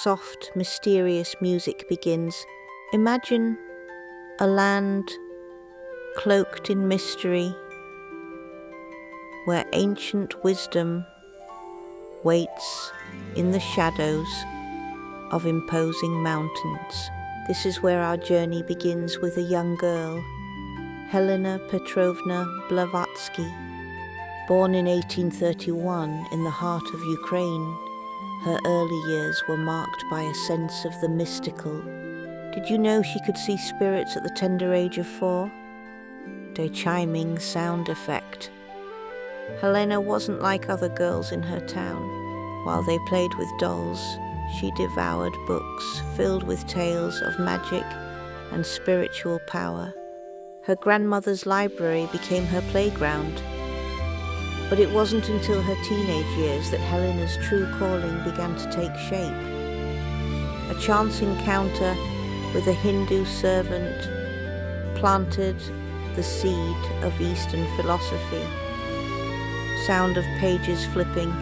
Soft, mysterious music begins. Imagine a land cloaked in mystery, where ancient wisdom waits in the shadows of imposing mountains. This is where our journey begins with a young girl, Helena Petrovna Blavatsky. Born in 1831 in the heart of Ukraine, her early years were marked by a sense of the mystical. Did you know she could see spirits at the tender age of 4? A chiming sound effect. Helena wasn't like other girls in her town. While they played with dolls, she devoured books filled with tales of magic and spiritual power. Her grandmother's library became her playground. But it wasn't until her teenage years that Helena's true calling began to take shape. A chance encounter with a Hindu servant planted the seed of Eastern philosophy. Sound of pages flipping.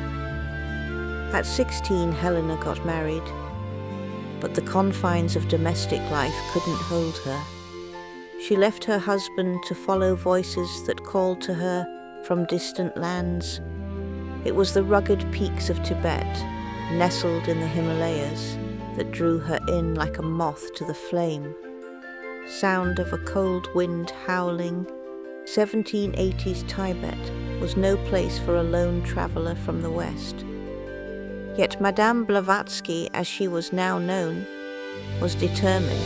At 16, Helena got married, but the confines of domestic life couldn't hold her. She left her husband to follow voices that called to her from distant lands. It was the rugged peaks of Tibet, nestled in the Himalayas, that drew her in like a moth to the flame. Sound of a cold wind howling. 1780s Tibet was no place for a lone traveller from the west. Yet Madame Blavatsky, as she was now known, was determined.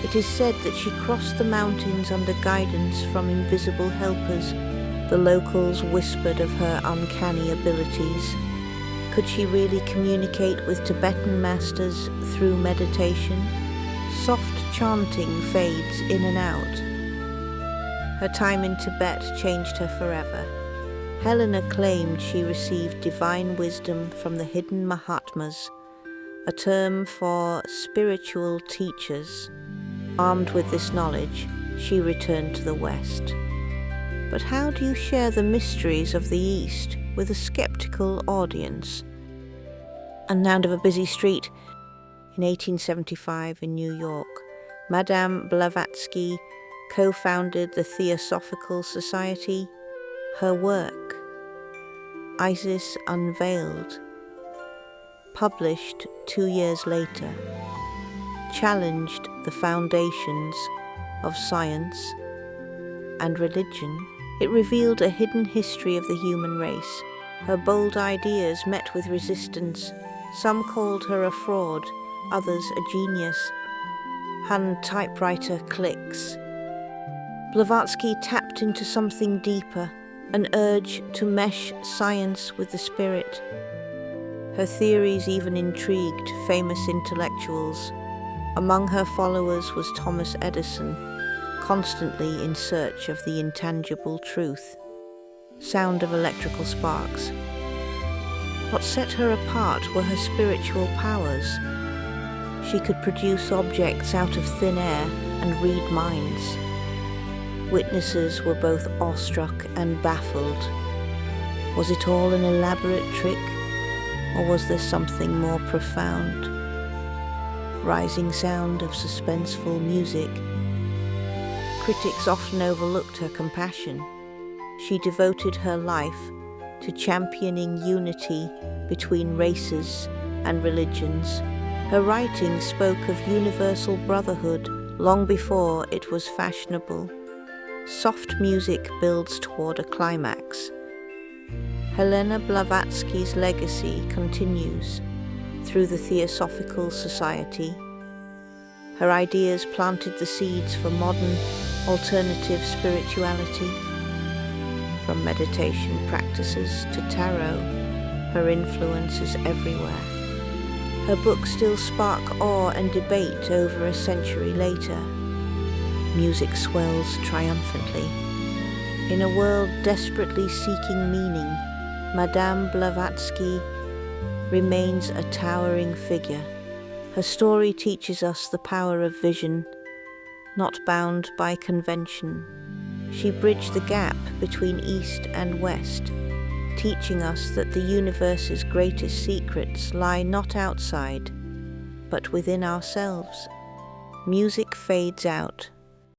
It is said that she crossed the mountains under guidance from invisible helpers. The locals whispered of her uncanny abilities. Could she really communicate with Tibetan masters through meditation? Soft chanting fades in and out. Her time in Tibet changed her forever. Helena claimed she received divine wisdom from the hidden Mahatmas, a term for spiritual teachers. Armed with this knowledge, she returned to the West. But how do you share the mysteries of the East with a skeptical audience? And now of a busy street. In 1875 in New York, Madame Blavatsky co-founded the Theosophical Society. Her work, Isis Unveiled, published 2 years later, challenged the foundations of science and religion. It revealed a hidden history of the human race. Her bold ideas met with resistance. Some called her a fraud, others a genius. Hand typewriter clicks. Blavatsky tapped into something deeper, an urge to mesh science with the spirit. Her theories even intrigued famous intellectuals. Among her followers was Thomas Edison, constantly in search of the intangible truth. Sound of electrical sparks. What set her apart were her spiritual powers. She could produce objects out of thin air and read minds. Witnesses were both awestruck and baffled. Was it all an elaborate trick, or was there something more profound? Rising sound of suspenseful music. Critics often overlooked her compassion. She devoted her life to championing unity between races and religions. Her writing spoke of universal brotherhood long before it was fashionable. Soft music builds toward a climax. Helena Blavatsky's legacy continues through the Theosophical Society. Her ideas planted the seeds for modern alternative spirituality. From meditation practices to tarot, her influence is everywhere. Her books still spark awe and debate over a century later. Music swells triumphantly. In a world desperately seeking meaning, Madame Blavatsky remains a towering figure. Her story teaches us the power of vision, not bound by convention. She bridged the gap between East and West, teaching us that the universe's greatest secrets lie not outside, but within ourselves. Music fades out,